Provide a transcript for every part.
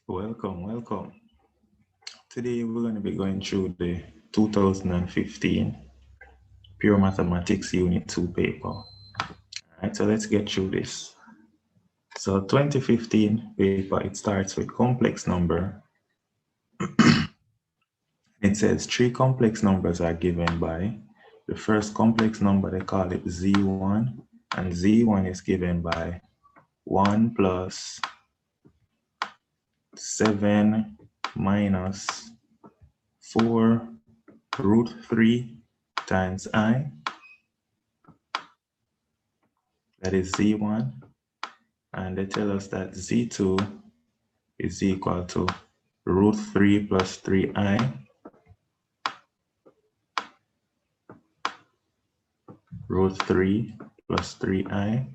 Welcome, welcome. Today we're going to be going through the 2015 Pure Mathematics Unit 2 paper. All right, so let's get through this. So 2015 paper, it starts with complex number. It says three complex numbers are given by the first complex number, they call it Z1, and Z1 is given by 1 plus 7 minus 4 root 3 times I, that is Z1, and they tell us that Z2 is equal to root 3 plus 3I, root 3 plus 3I,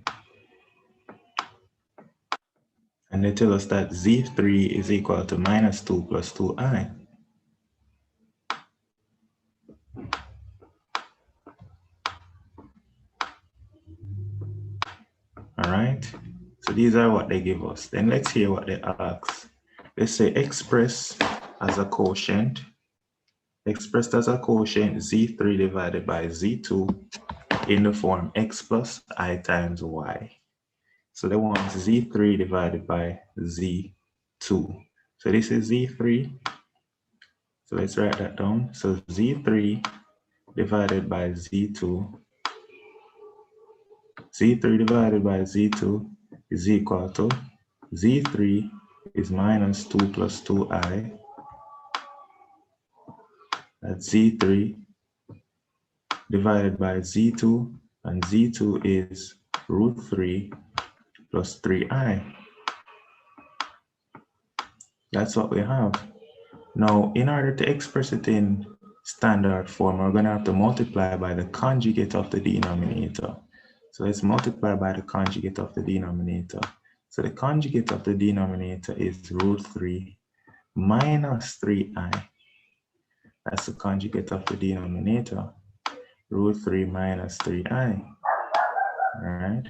and they tell us that Z3 is equal to minus 2 plus 2I. All right, so these are what they give us. Then let's hear what they ask. They say express as a quotient, expressed as a quotient Z3 divided by Z2 in the form x plus I times y. So they want Z3 divided by Z2. So this is Z3. So let's write that down. So Z3 divided by Z2. Z3 divided by Z2 is equal to Z3 is minus 2 plus 2I. That's Z3 divided by Z2, and Z2 is root 3 plus 3I. That's what we have. Now, in order to express it in standard form, we're going to have to multiply by the conjugate of the denominator. So let's multiply by the conjugate of the denominator. So the conjugate of the denominator is root 3 minus 3I. That's the conjugate of the denominator. Root 3 minus 3I. All right.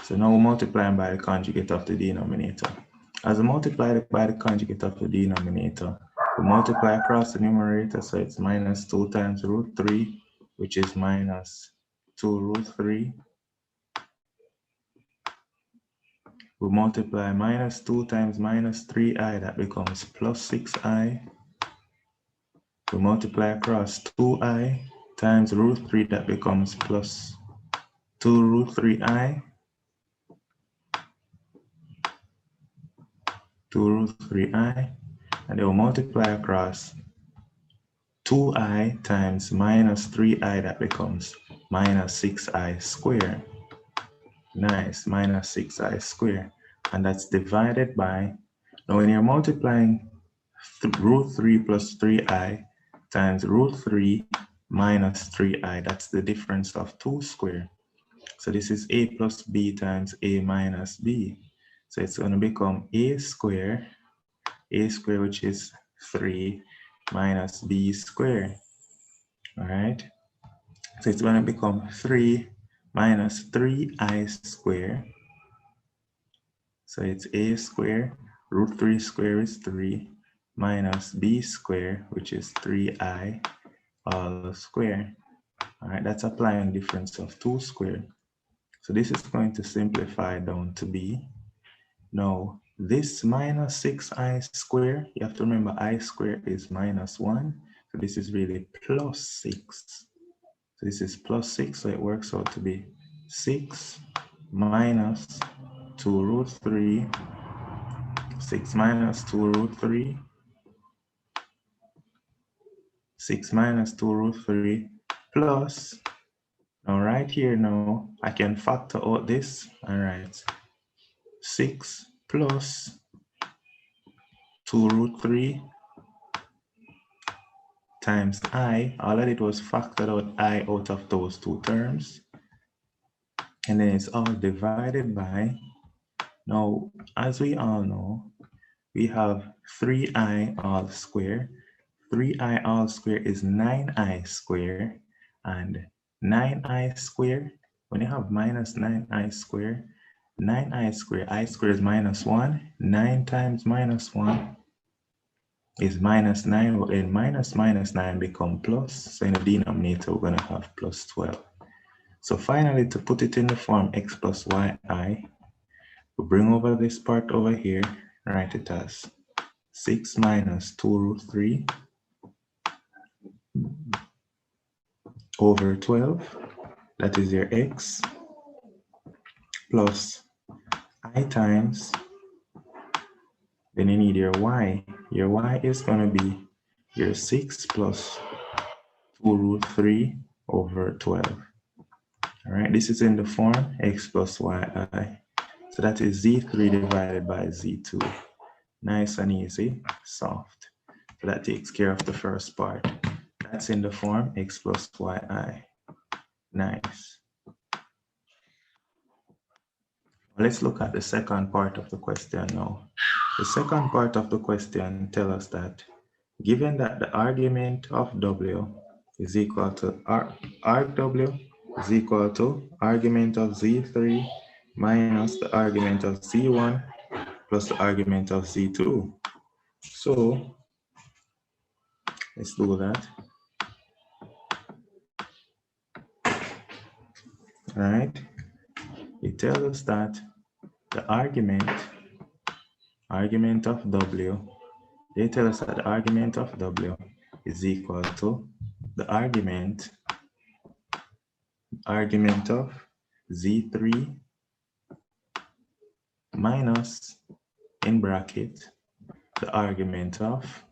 So now we're multiplying by the conjugate of the denominator. As we multiply by the conjugate of the denominator, we multiply across the numerator, so it's minus 2 times root 3, which is minus 2 root 3. We multiply minus 2 times minus 3I, that becomes plus 6I. We multiply across 2I times root 3, that becomes plus 2 root 3I. 2 root 3I, and they will multiply across 2I times minus 3I, that becomes minus 6I squared. Nice, minus 6I squared. And that's divided by, now when you're multiplying root 3 plus 3I times root 3 minus 3I, that's the difference of 2 squared. So this is A plus B times A minus B. So it's going to become A squared, which is 3 minus B squared. All right. So it's going to become 3 minus 3I squared. So it's A squared, root 3 squared is 3, minus B squared, which is 3I all squared. All right, that's applying difference of 2 squared. So this is going to simplify down to be, now this minus 6I squared, you have to remember I squared is minus 1. So this is really plus 6. So this is plus 6, so it works out to be 6 minus 2 root 3, 6 minus 2 root 3, 6 minus 2 root 3 plus, now right here now, I can factor out this, all right, 6 plus 2 root 3 times I, all I did was factor out I out of those two terms, and then it's all divided by, now as we all know, we have 3I all square. 3I all square is 9I square, and 9I square when you have minus 9i squared, 9i squared, I squared is minus 1. 9 times minus 1 is minus 9, and minus 9 become plus. So in the denominator, we're going to have plus 12. So finally, to put it in the form x plus yi, we bring over this part over here, write it as 6 minus 2 root 3 over 12. That is your x plus I times, then you need your y. Your y is going to be your 6 plus 2 root 3 over 12. All right, this is in the form x plus yi. So that is z3 divided by z2. Nice and easy, soft. So that takes care of the first part. That's in the form x plus yi. Nice. Let's look at the second part of the question now. The second part of the question tells us that given that the argument of w is equal to arg w is equal to argument of z3 minus the argument of z1 plus the argument of z2. So let's do that. All right. It tells us that the argument of w, they tell us that the argument of w is equal to the argument of z3 minus, in bracket, the argument of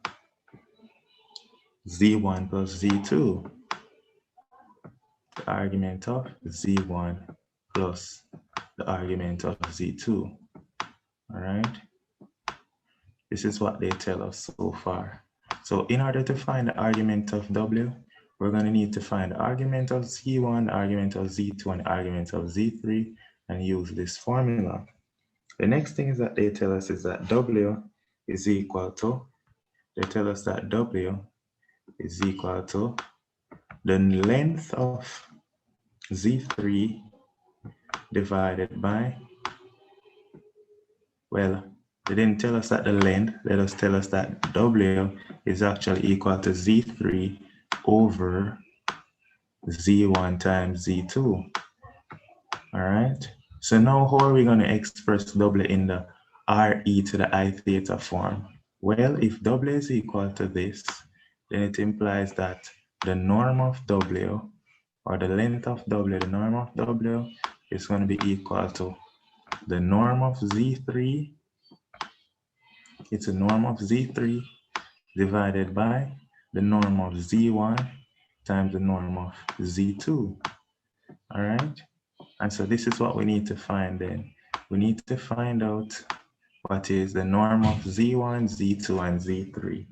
z1 plus z2. The argument of z1 plus the argument of z2. All right. This is what they tell us so far. So in order to find the argument of w, we're going to need to find the argument of z1, the argument of z2, and the argument of z3, and use this formula. The next thing is that they tell us is that w is equal to, they tell us that w is equal to the length of z3 divided by, well, they didn't tell us that the length, they just tell us that w is actually equal to z3 over z1 times z2. All right. So now how are we going to express w in the re to the I theta form? Well, if w is equal to this, then it implies that the norm of w, or the length of w, the norm of w is going to be equal to the norm of z3. It's a norm of z3 divided by the norm of z1 times the norm of z2. All right. And so this is what we need to find then. We need to find out what is the norm of z1, z2, and z3.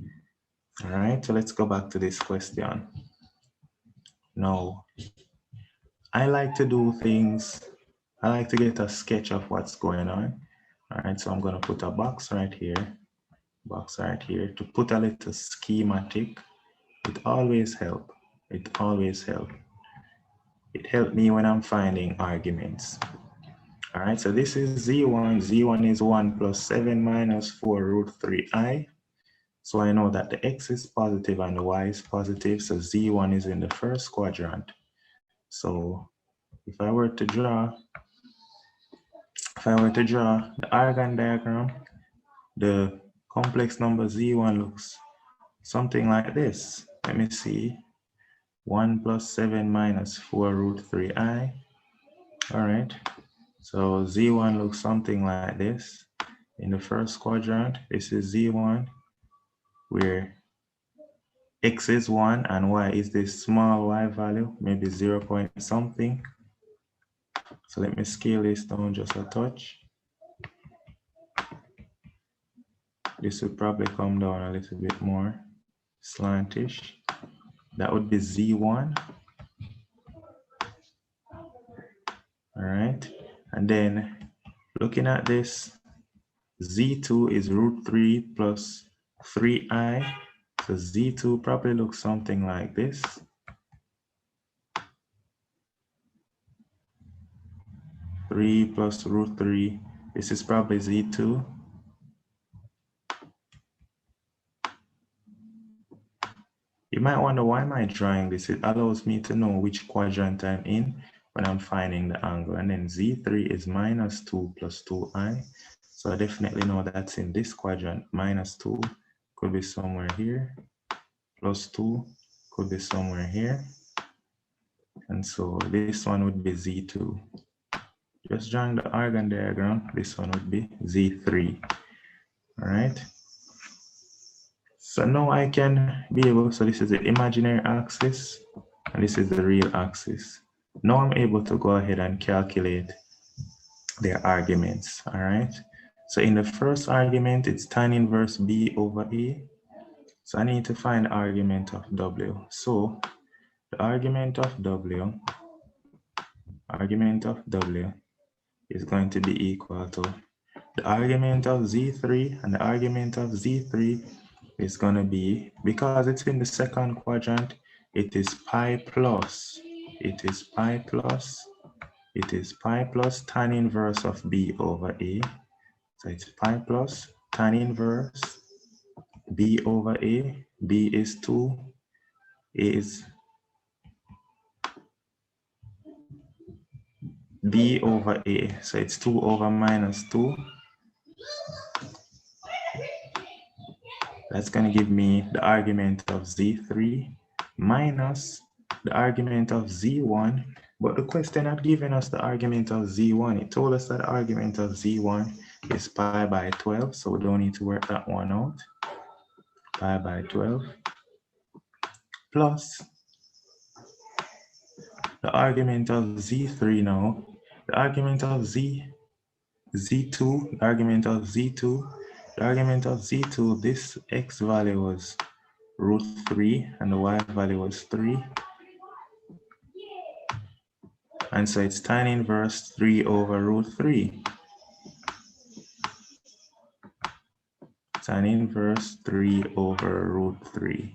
All right, so let's go back to this question. Now, I like to do things, I like to get a sketch of what's going on. All right, so I'm going to put a box right here to put a little schematic. It always helps. It always helps. It helped me when I'm finding arguments. All right, so this is z1. z1 is 1 plus 7 minus 4 root 3i. So I know that the x is positive and the y is positive, so z1 is in the first quadrant. So if I were to draw the Argand diagram, the complex number z1 looks something like this. Let me see. 1 plus 7 minus 4 root 3i. All right. So z1 looks something like this. In the first quadrant, this is z1, where x is 1 and y is this small y value, maybe 0 point something. So let me scale this down just a touch. This would probably come down a little bit more slantish. That would be z1. All right. And then looking at this, z2 is root 3 plus 3i. So z2 probably looks something like this. 3 plus root 3. This is probably Z2. You might wonder, why am I drawing this? It allows me to know which quadrant I'm in when I'm finding the angle. And then Z3 is minus 2 plus 2i. So I definitely know that's in this quadrant. Minus 2 could be somewhere here. Plus 2 could be somewhere here. And so this one would be Z2. Just drawing the Argand diagram, this one would be Z3. All right. So now I can be able, so this is the imaginary axis, and this is the real axis. Now I'm able to go ahead and calculate their arguments, all right? So in the first argument, it's tan inverse B over A. So I need to find the argument of W. So the argument of W is going to be equal to the argument of Z3, and the argument of Z3 is going to be, because it's in the second quadrant, it is pi plus tan inverse of B over A. So it's pi plus tan inverse B over A. B is 2, A is B over A. So it's 2 over minus 2. That's going to give me the argument of Z3 minus the argument of Z1. But the question had given us the argument of Z1. It told us that the argument of Z1 is pi by 12. So we don't need to work that one out. Pi by 12 plus the argument of Z3 now. The argument of Z2, the argument of Z2, the argument of Z2, this X value was root 3 and the Y value was 3. And so it's tan inverse 3 over root 3. Tan inverse 3 over root 3.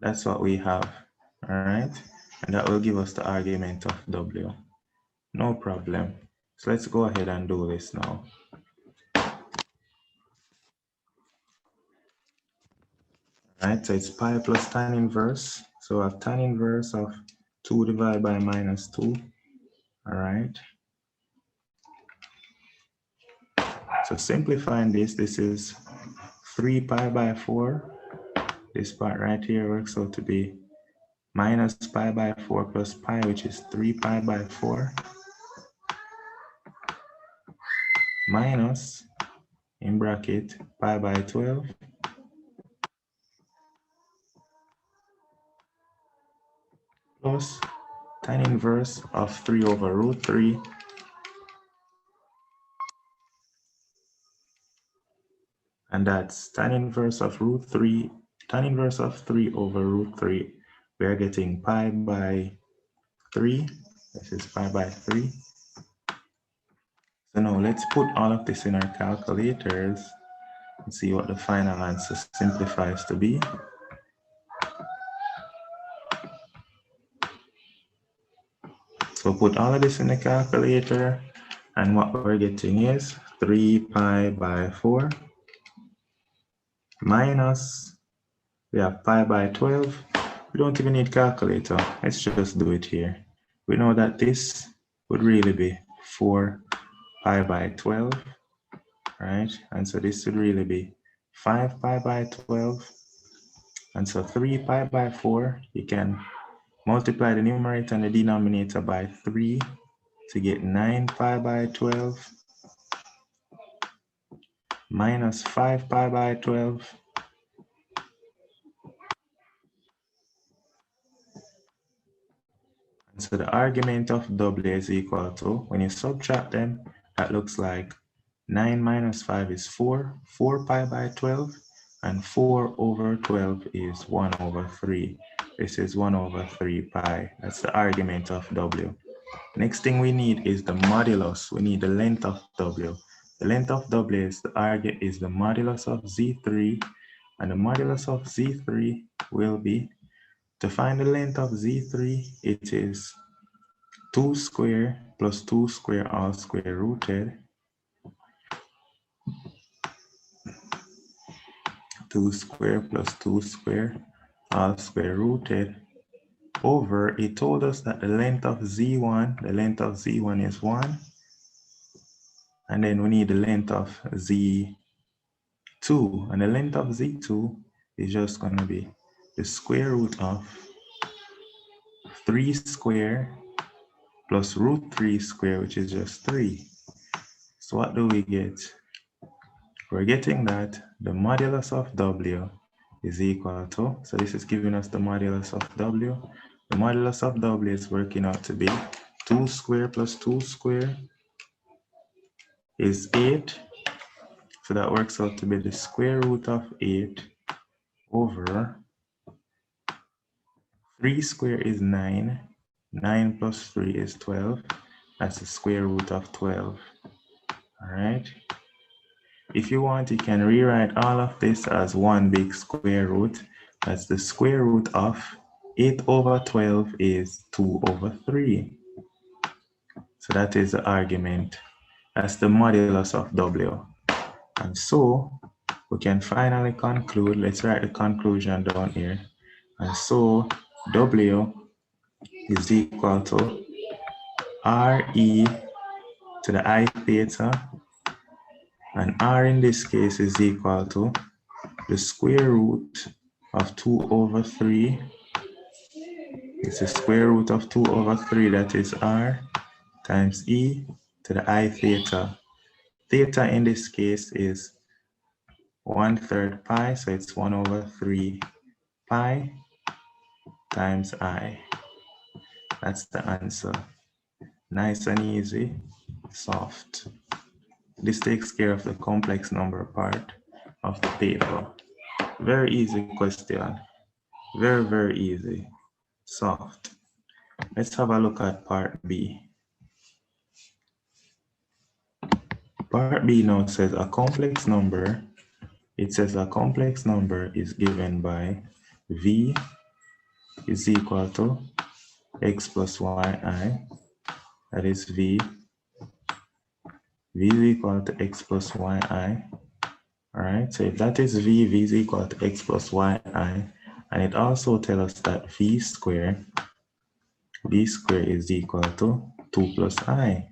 That's what we have, all right? And that will give us the argument of W. No problem. So let's go ahead and do this now. All right, so it's pi plus tan inverse. So I have tan inverse of 2 divided by minus 2. All right. So simplifying this is 3 pi by 4. This part right here works out to be minus pi by 4 plus pi, which is 3 pi by 4. Minus, in bracket, pi by 12. Plus tan inverse of 3 over root 3. And that's tan inverse of root 3, tan inverse of 3 over root 3. We are getting pi by 3. This is pi by 3. So now let's put all of this in our calculators and see what the final answer simplifies to be. So put all of this in the calculator, and what we're getting is 3 pi by 4 minus, we have pi by 12. We don't even need calculator. Let's just do it here. We know that this would really be 4 pi by 12, right? And so this would really be 5 pi by 12. And so 3 pi by 4, you can multiply the numerator and the denominator by 3 to get 9 pi by 12 minus 5 pi by 12. And so the argument of W is equal to, when you subtract them, that looks like 9 minus 5 is 4, 4 pi by 12, and 4 over 12 is 1 over 3. This is 1 over 3 pi. That's the argument of W. Next thing we need is the modulus. We need the length of W. The length of W is the modulus of Z3, and the modulus of Z3 will be, to find the length of Z3, it is 2 square plus 2 square all square rooted. 2 square plus 2 square all square rooted over, it told us that the length of Z1 is 1. And then we need the length of Z2. And the length of Z2 is just going to be the square root of 3 square plus root 3 square, which is just 3. So what do we get? We're getting that the modulus of W is equal to, so this is giving us the modulus of W. The modulus of W is working out to be 2 square plus 2 square is 8. So that works out to be the square root of 8 over 3 square is 9. 9 plus 3 is 12. That's the square root of 12. All right. If you want, you can rewrite all of this as one big square root. That's the square root of 8 over 12 is 2 over 3. So that is the argument. That's the modulus of W. And so we can finally conclude. Let's write the conclusion down here. And so W is equal to RE to the I theta. And R in this case is equal to the square root of 2 over 3. It's the square root of 2 over 3, that is R, times E to the I theta. Theta in this case is 1/3 pi, so it's 1 over 3 pi times I. That's the answer. Nice and easy, soft. This takes care of the complex number part of the paper. Very easy question. Very, very easy. Soft. Let's have a look at part B. Part B now says a complex number. It says a complex number is given by V is equal to X plus YI. That is V. V is equal to X plus YI. All right, so if that is V, V is equal to X plus YI, and it also tells us that V square is equal to 2 plus I.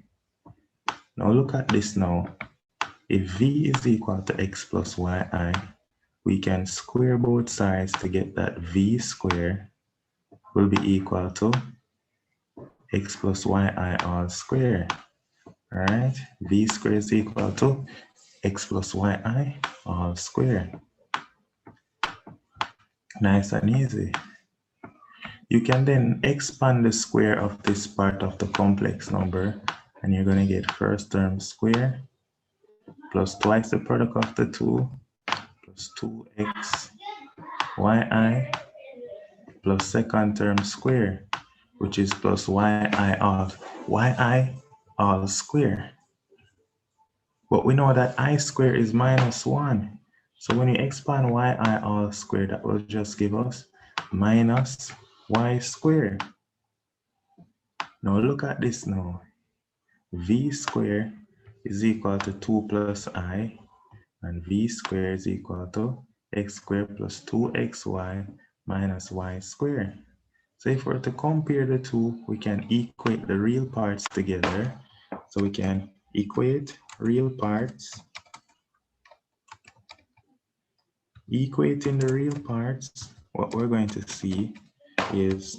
Now look at this now. If V is equal to X plus YI, we can square both sides to get that V square will be equal to X plus YI all square. All right, V square is equal to X plus YI all square. Nice and easy. You can then expand the square of this part of the complex number, and you're going to get first term square plus twice the product of the 2 plus 2x yi plus second term square, which is plus yi all square. But we know that I square is minus 1. So when you expand yi all square, that will just give us minus y square. Now look at this now. V square is equal to 2 plus I, and V square is equal to x squared plus 2xy minus y squared. So if we're to compare the two, we can equate the real parts together. So we can equate real parts. Equating the real parts, what we're going to see is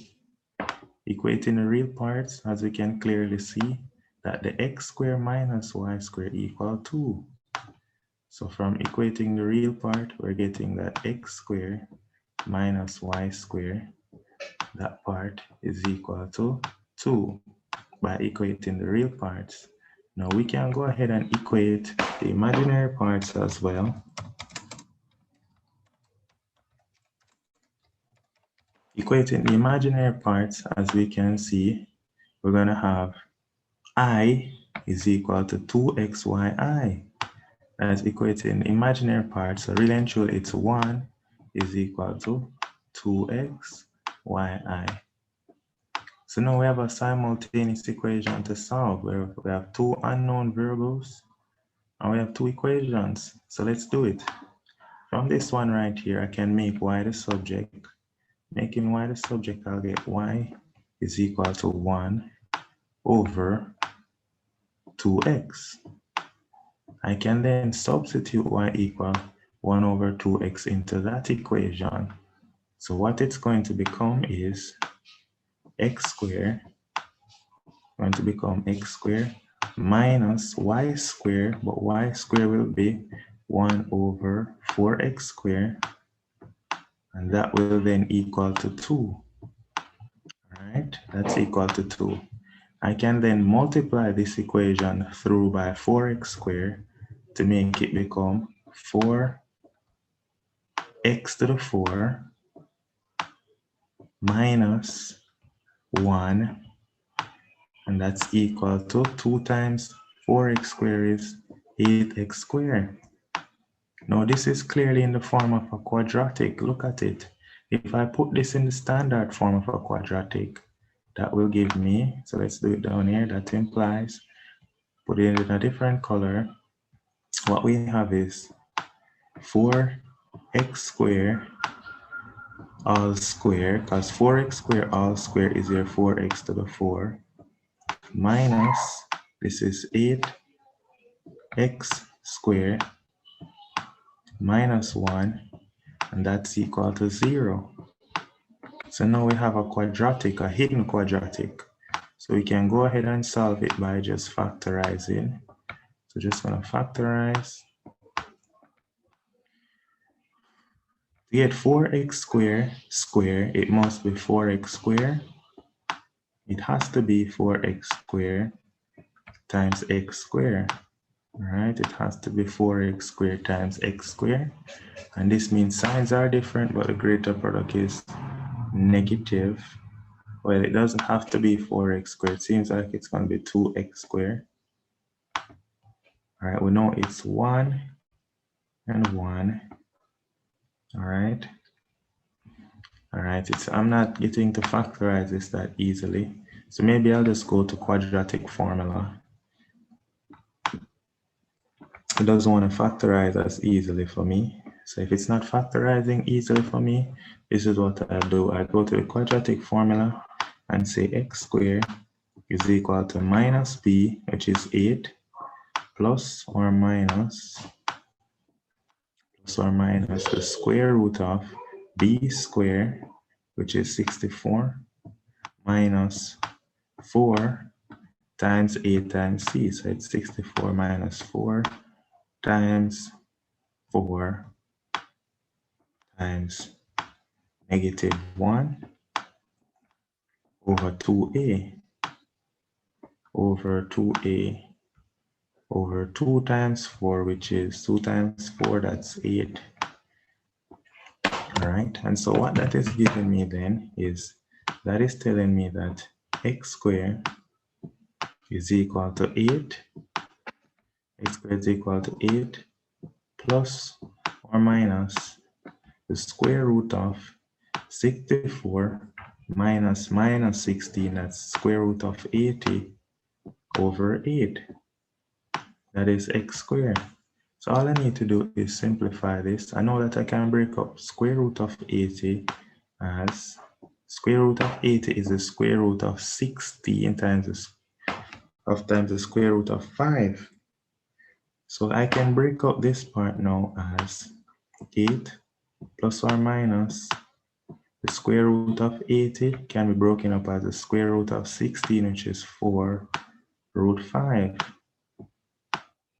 equating the real parts, as we can clearly see that the x squared minus y squared equal 2. So from equating the real part, we're getting that x squared minus y squared, that part is equal to 2 by equating the real parts. Now we can go ahead and equate the imaginary parts as well. Equating the imaginary parts, as we can see, we're going to have I is equal to 2xyi. That's equating the imaginary parts. So really and truly, it's 1 is equal to 2xyi. So now we have a simultaneous equation to solve where we have two unknown variables and we have two equations. So let's do it. From this one right here, I can make y the subject. Making y the subject, I'll get y is equal to 1 over 2x. I can then substitute y equal 1 over 2x into that equation. So what it's going to become is x squared, going to become x squared minus y squared, but y squared will be 1 over 4x squared, and that will then equal to 2. Right, that's equal to 2. I can then multiply this equation through by 4x squared to make it become 4x to the 4 minus 1, and that's equal to 2 times 4x squared is 8x squared. Now this is clearly in the form of a quadratic. Look at it. If I put this in the standard form of a quadratic, that will give me, so let's do it down here, that implies, put it in a different color, what we have is 4x squared all square, because 4x squared all square is your 4x to the 4, minus, this is 8x squared minus 1, and that's equal to 0. So now we have a quadratic, a hidden quadratic. So we can go ahead and solve it by just factorizing. So just gonna factorize. To get 4x square, it must be 4x squared. It has to be 4x squared times x squared. All right, it has to be 4x squared times x squared. And this means signs are different, but the greater product is negative. Well, it doesn't have to be 4x squared. It seems like it's going to be 2x squared. All right, we know it's 1 and 1. All right. All right, I'm not getting to factorize this that easily. So maybe I'll just go to quadratic formula. It doesn't want to factorize as easily for me. So if it's not factorizing easily for me, this is what I do. I go to the quadratic formula and say x squared is equal to minus b, which is 8, plus or minus the square root of b squared, which is 64, minus 4 times 8 times c. So it's 64 minus 4 times 4 times negative 1 over 2a over 2a over 2 times 4, which is 2 times 4, that's 8. All right, and so what that is giving me then is, that is telling me that x squared is equal to 8. X squared is equal to 8 plus or minus the square root of 64 minus 16, that's square root of 80 over 8. That is x squared. So all I need to do is simplify this. I know that I can break up square root of 80 as square root of 80 is the square root of 16 times the square root of 5. So I can break up this part now as 8 plus or minus the square root of 80 can be broken up as the square root of 16, which is 4 root 5.